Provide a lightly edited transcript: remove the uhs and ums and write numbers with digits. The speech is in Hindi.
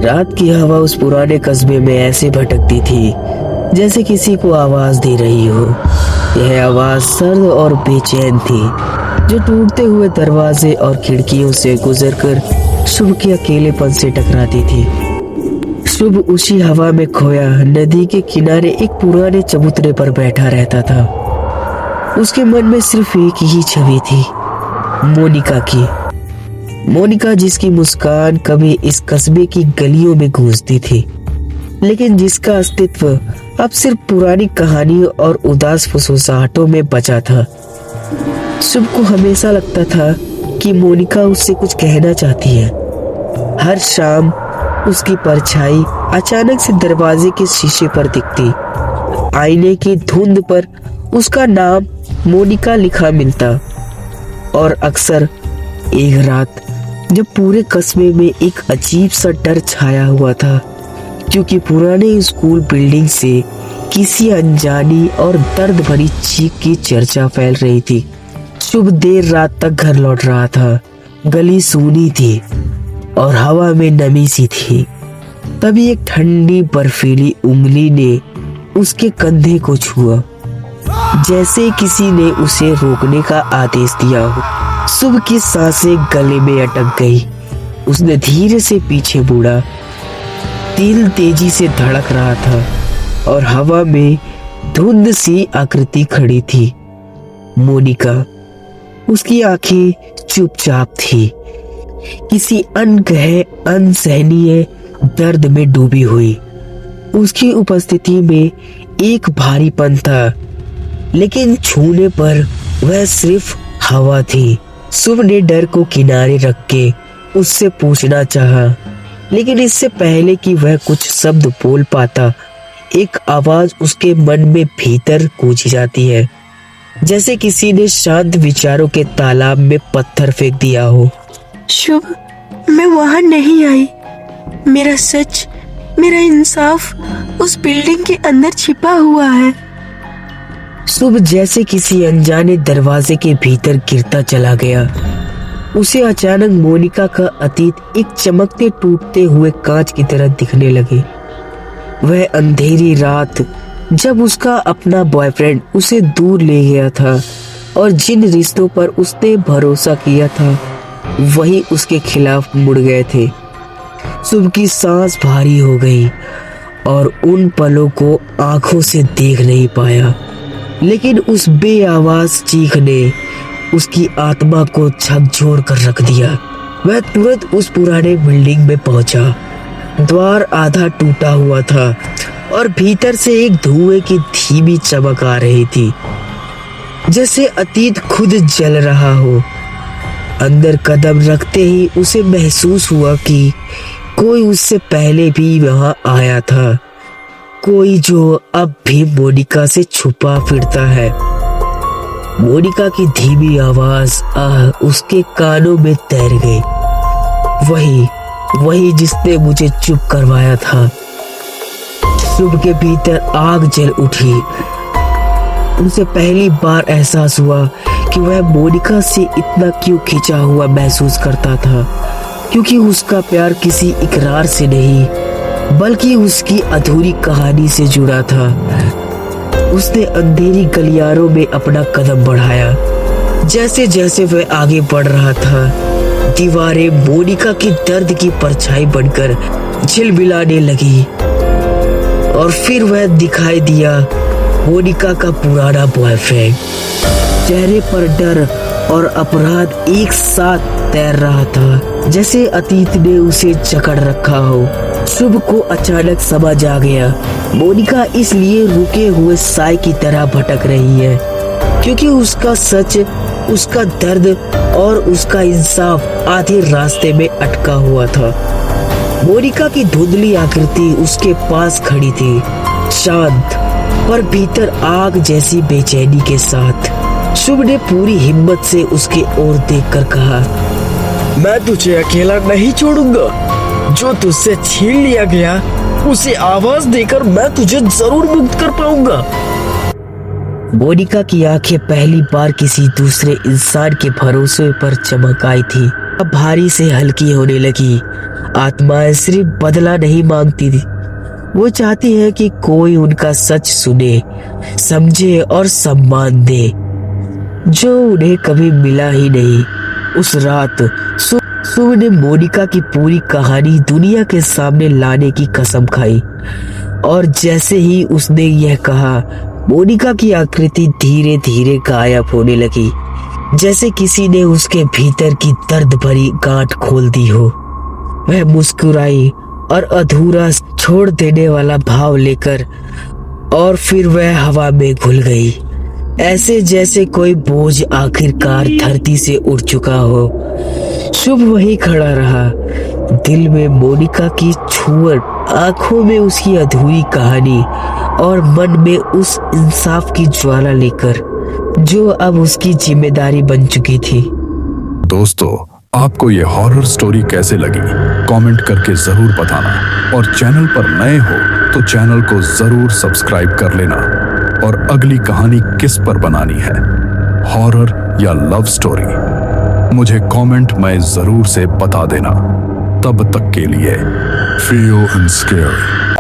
रात की हवा उस पुराने कस्बे में ऐसे भटकती थी जैसे किसी को आवाज दे रही हो। यह आवाज सर्द और बेचैन थी, जो टूटते हुए दरवाजे और खिड़कियों से गुजरकर शुभ के अकेलेपन से टकराती थी। शुभ उसी हवा में खोया नदी के किनारे एक पुराने चबूतरे पर बैठा रहता था। उसके मन में सिर्फ एक ही छवि थी, मोनिका की। मोनिका जिसकी मुस्कान कभी इस कस्बे की गलियों में गूंजती थी, लेकिन जिसका अस्तित्व अब सिर्फ पुरानी कहानियों और उदास फुसफुसाहटों में बचा था। शुभ को हमेशा लगता था कि मोनिका उससे कुछ कहना चाहती है। हर शाम उसकी परछाई अचानक से दरवाजे के शीशे पर दिखती। आईने की धुंध पर उसका नाम मोनिका लिखा मिलता। और अक्सर एक रात जब पूरे कस्बे में एक अजीब सा डर छाया हुआ था, क्योंकि पुराने स्कूल बिल्डिंग से किसी अनजानी और दर्द भरी चीख की चर्चा फैल रही थी। शुभ देर रात तक घर लौट रहा था। गली सूनी थी और हवा में नमी सी थी। तभी एक ठंडी बर्फीली उंगली ने उसके कंधे को छुआ, जैसे किसी ने उसे रोकने का आदेश दिया हो। शुभ की सांसें गले में अटक गई। उसने धीरे से पीछे मुड़ा। दिल तेजी से धड़क रहा था और हवा में धुंध सी आकृति खड़ी थी, मोनिका। उसकी आंखें चुपचाप थी, किसी अनगह अनसहनीय दर्द में डूबी हुई। उसकी उपस्थिति में एक भारीपन था, लेकिन छूने पर वह सिर्फ हवा थी। शुभ ने डर को किनारे रख के उससे पूछना चाहा, लेकिन इससे पहले कि वह कुछ शब्द बोल पाता, एक आवाज उसके मन में भीतर गूंज जाती है, जैसे किसी ने शांत विचारों के तालाब में पत्थर फेंक दिया हो। शुभ, मैं वहां नहीं आई। मेरा सच, मेरा इंसाफ उस बिल्डिंग के अंदर छिपा हुआ है। शुभ जैसे किसी अनजाने दरवाजे के भीतर गिरता चला गया। उसे अचानक मोनिका का अतीत एक चमकते टूटते हुए कांच की तरह दिखने लगे। वह अंधेरी रात जब उसका अपना बॉयफ्रेंड उसे दूर ले गया था और जिन रिश्तों पर उसने भरोसा किया था वही उसके खिलाफ मुड़ गए थे। शुभ की सांस भारी हो गई और उन पलों को आंखों से देख नहीं पाया, लेकिन उस बेआवाज चीख ने उसकी आत्मा को झकझोर कर रख दिया। वह तुरंत उस पुराने बिल्डिंग में पहुंचा। द्वार आधा टूटा हुआ था और भीतर से एक धुएं की धीमी चमक आ रही थी, जैसे अतीत खुद जल रहा हो। अंदर कदम रखते ही उसे महसूस हुआ कि कोई उससे पहले भी वहां आया था, कोई जो अब भी मोनिका से छुपा फिरता है। मोनिका की धीमी आवाज उसके कानों में तैर गई। वही जिसने मुझे चुप करवाया था। शुभ के भीतर आग जल उठी। उसे पहली बार एहसास हुआ कि वह मोनिका से इतना क्यों खिंचा हुआ महसूस करता था, क्योंकि उसका प्यार किसी इकरार से नहीं बल्कि उसकी अधूरी कहानी से जुड़ा था। उसने अंधेरी गलियारों में अपना कदम बढ़ाया। जैसे जैसे वह आगे बढ़ रहा था, दीवारें मोनिका की दर्द की परछाई बनकर झिलमिलाने लगी और फिर वह दिखाई दिया, मोनिका का पुराना बॉयफ्रेंड। चेहरे पर डर और अपराध एक साथ तैर रहा था, जैसे अतीत ने उसे जकड़ रखा हो। शुभ को अचानक समझ आ गया, मोनिका इसलिए रुके हुए साए की तरह भटक रही है क्योंकि उसका सच, उसका दर्द और उसका इंसाफ आधे रास्ते में अटका हुआ था। मोनिका की धुंधली आकृति उसके पास खड़ी थी, शांत पर भीतर आग जैसी बेचैनी के साथ। शुभ ने पूरी हिम्मत से उसके ओर देखकर कहा, मैं तुझे अकेला नहीं छोड़ूंगा। जो तुझसे छीन लिया गया उसे आवाज देकर मैं तुझे जरूर मुक्त कर पाऊंगा। मोनिका की आंखें पहली बार किसी दूसरे इंसान के भरोसे पर चमक आई थी। अब भारी से हल्की होने लगी। आत्माएं सिर्फ बदला नहीं मांगती थी, वो चाहती है कि कोई उनका सच सुने, समझे और सम्मान दे, जो उन्हें कभी मिला ही नहीं। उस रात सुबह ने मोनिका की पूरी कहानी दुनिया के सामने लाने की कसम खाई, और जैसे ही उसने यह कहा, मोनिका की आकृति धीरे धीरे गायब होने लगी, जैसे किसी ने उसके भीतर की दर्द भरी गांठ खोल दी हो। वह मुस्कुराई और अधूरा छोड़ देने वाला भाव लेकर, और फिर वह हवा में घुल गई, ऐसे जैसे कोई बोझ आखिरकार धरती से उड़ चुका हो। शुभ वही खड़ा रहा, दिल में मोनिका की छुअट, आंखों में उसकी अधूरी कहानी और मन में उस इंसाफ की ज्वाला लेकर, जो अब उसकी जिम्मेदारी बन चुकी थी। दोस्तों, आपको ये हॉरर स्टोरी कैसे लगी कमेंट करके जरूर बताना, और चैनल पर नए हो तो चैनल को जरूर सब्सक्राइब कर लेना। और अगली कहानी किस पर बनानी है, हॉरर या लव स्टोरी, मुझे कमेंट में जरूर से बता देना। तब तक के लिए, फील इंस्पायर्ड।